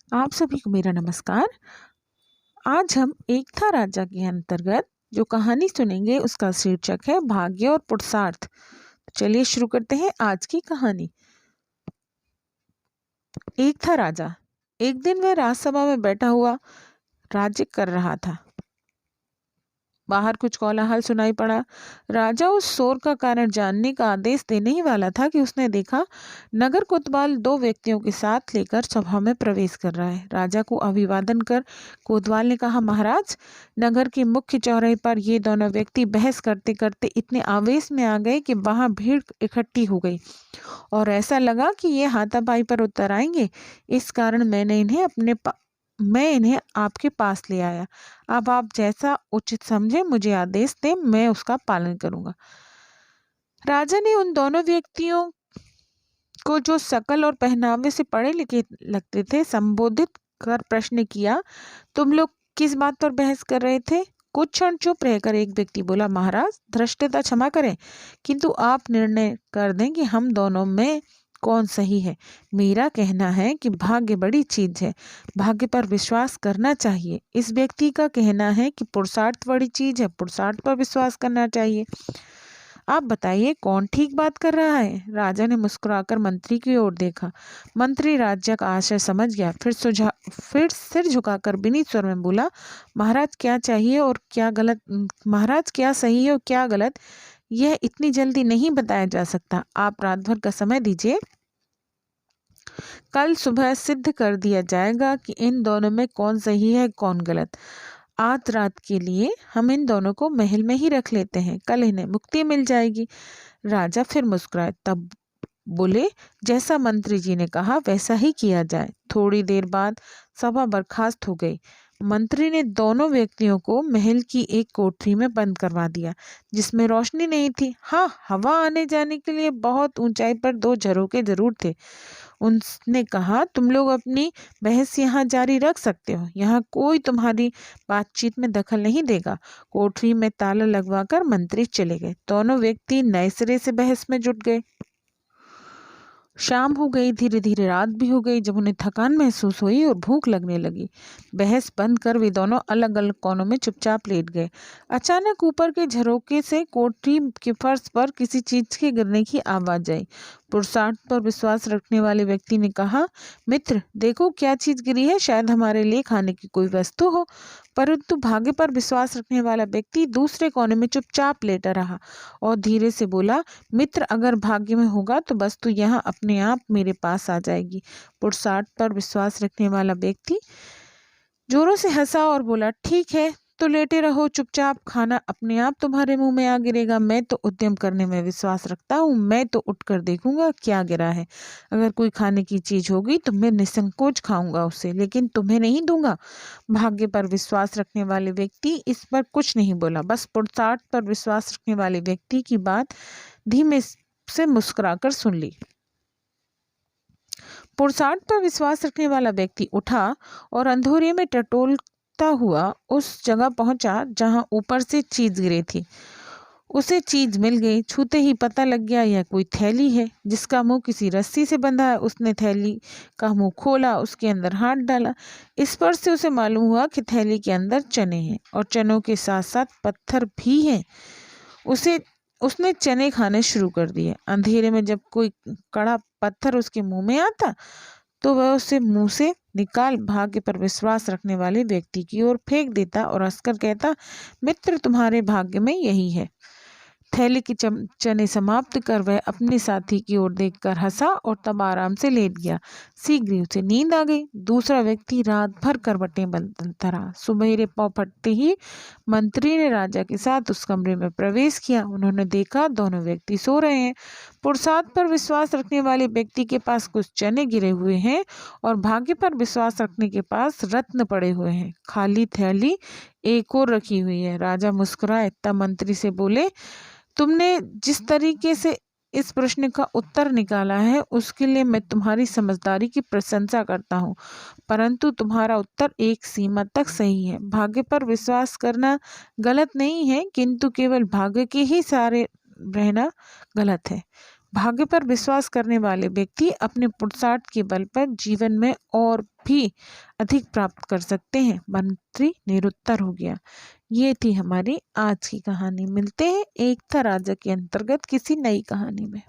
आप सभी को मेरा नमस्कार। आज हम एक था राजा के अंतर्गत जो कहानी सुनेंगे उसका शीर्षक है भाग्य और पुरुषार्थ। चलिए शुरू करते हैं आज की कहानी। एक था राजा। एक दिन वह राजसभा में बैठा हुआ राज्य कर रहा था। बाहर कुछ कोलाहल सुनाई पड़ा। राजा उस शोर का कारण जानने का आदेश देने ही वाला था कि उसने देखा नगर कोतवाल दो व्यक्तियों के साथ लेकर सभा में प्रवेश कर रहा है। राजा को अभिवादन कर कोतवाल ने कहा, महाराज, नगर के मुख्य चौराहे पर ये दोनों व्यक्ति बहस करते करते इतने आवेश में आ गए कि वहां भीड़ इकट्ठी हो गई और ऐसा लगा कि ये हाथापाई पर उतर आएंगे। इस कारण मैं इन्हें आपके पास ले आया। अब आप जैसा उचित समझे मुझे आदेश दें, मैं उसका पालन करूंगा। राजा ने उन दोनों व्यक्तियों को, जो शकल और पहनावे से पढ़े लिखे लगते थे, संबोधित कर प्रश्न किया, तुम लोग किस बात पर बहस कर रहे थे? कुछ क्षण चुप रहकर एक व्यक्ति बोला, महाराज, धृष्टता क्षमा करें, किंतु आप निर्णय कर दें कि हम दोनों में कौन सही है। मेरा कहना है कि भाग्य बड़ी चीज है, भाग्य पर विश्वास करना चाहिए। इस व्यक्ति का कहना है कि पुरुषार्थ बड़ी चीज है, पुरुषार्थ पर विश्वास करना चाहिए। आप बताइए कौन ठीक बात कर रहा है? राजा ने मुस्कुराकर मंत्री की ओर देखा। मंत्री राज्य का आशय समझ गया। फिर सिर झुकाकर विनीत स्वर में बोला, महाराज क्या चाहिए और क्या गलत, महाराज क्या सही है और क्या गलत, यह इतनी जल्दी नहीं बताया जा सकता। आप रात भर का समय दीजिए, कल सुबह सिद्ध कर दिया जाएगा कि इन दोनों में कौन सही है कौन गलत। आज रात के लिए हम इन दोनों को महल में ही रख लेते हैं, कल इन्हें मुक्ति मिल जाएगी। राजा फिर मुस्कुराए, तब बोले, जैसा मंत्री जी ने कहा वैसा ही किया जाए। थोड़ी देर बाद सभा बर्खास्त हो गई। मंत्री ने दोनों व्यक्तियों को महल की एक कोठरी में बंद करवा दिया, जिसमें रोशनी नहीं थी। हाँ, हवा आने जाने के लिए बहुत ऊंचाई पर दो झरोखे जरूर थे। उसने कहा, तुम लोग अपनी बहस यहाँ जारी रख सकते हो, यहाँ कोई तुम्हारी बातचीत में दखल नहीं देगा। कोठरी में ताला लगवाकर मंत्री चले गए। दोनों व्यक्ति नए सिरे से बहस में जुट गए। शाम हो गई, धीरे धीरे रात भी हो गई। जब उन्हें थकान महसूस हुई और भूख लगने लगी, बहस बंद कर वे दोनों अलग अलग कोनों में चुपचाप लेट गए। अचानक ऊपर के झरोके से कोठरी के फर्श पर किसी चीज के गिरने की आवाज आई। पुरुषार्थ पर विश्वास रखने वाले व्यक्ति ने कहा, मित्र, देखो क्या चीज गिरी है, शायद हमारे लिए खाने की कोई वस्तु हो। परंतु भाग्य पर विश्वास रखने वाला व्यक्ति दूसरे कोने में चुपचाप लेटा रहा और धीरे से बोला, मित्र, अगर भाग्य में होगा तो वस्तु यहाँ अपने आप मेरे पास आ जाएगी। पुरुषार्थ पर विश्वास रखने वाला व्यक्ति जोरों से हंसा और बोला, ठीक है, तो लेटे रहो चुपचाप, खाना अपने आप तुम्हारे मुंह में आ गिरेगा। मैं तो उद्यम करने में विश्वास रखता हूँ, मैं तो उठकर देखूंगा क्या गिरा है। अगर कोई खाने की चीज होगी तो मैं निसंकोच खाऊंगा उसे, लेकिन तुम्हें नहीं दूंगा। भाग्य पर विश्वास रखने वाले व्यक्ति इस पर कुछ नहीं बोला, बस पुरुषार्थ पर विश्वास रखने वाले व्यक्ति की बात धीमे से मुस्कुराकर सुन ली। पुरुषार्थ पर विश्वास रखने वाला व्यक्ति उठा और अंधेरे में टटोलता हुआ उस जगह पहुंचा जहां ऊपर से चीज गिरी थी। उसे चीज मिल गई। छूते ही पता लग गया यह कोई थैली है जिसका मुंह किसी रस्सी से बंधा है। उसने थैली का मुंह खोला, उसके अंदर हाथ डाला। इस पर से उसे मालूम हुआ कि थैली के अंदर चने हैं और चनों के साथ साथ पत्थर भी हैं। उसने चने खाने शुरू कर दिए। अंधेरे में जब कोई कड़ा पत्थर उसके मुंह में आता तो वह उसे मुंह से निकाल भाग्य पर विश्वास रखने वाले व्यक्ति की ओर फेंक देता और हंसकर कहता, मित्र, तुम्हारे भाग्य में यही है। थैली की चने समाप्त कर वह अपने साथी की ओर देखकर हंसा और तब आराम से लेट गया। शीघ्र ही उसे नींद आ गई। दूसरा व्यक्ति रात भर करवटें बदलता रहा। सुबेरे पौ फटते ही मंत्री ने राजा के साथ उस कमरे में प्रवेश किया। उन्होंने देखा दोनों व्यक्ति सो रहे हैं। पुरुषार्थ पर विश्वास रखने वाले व्यक्ति के पास कुछ चने गिरे हुए हैं और भाग्य पर विश्वास रखने के पास रत्न पड़े हुए हैं। खाली थैली एक और रखी हुई है। राजा मुस्कुराए, तब मंत्री से बोले, तुमने जिस तरीके से इस प्रश्न का उत्तर निकाला है उसके लिए मैं तुम्हारी समझदारी की प्रशंसा करता हूँ, परंतु तुम्हारा उत्तर एक सीमा तक सही है। भाग्य पर विश्वास करना गलत नहीं है, किंतु केवल भाग्य के ही सहारे रहना गलत है। भाग्य पर विश्वास करने वाले व्यक्ति अपने पुरुषार्थ के बल पर जीवन में और भी अधिक प्राप्त कर सकते हैं। मंत्री निरुत्तर हो गया। ये थी हमारी आज की कहानी। मिलते हैं एकता राजा के अंतर्गत किसी नई कहानी में।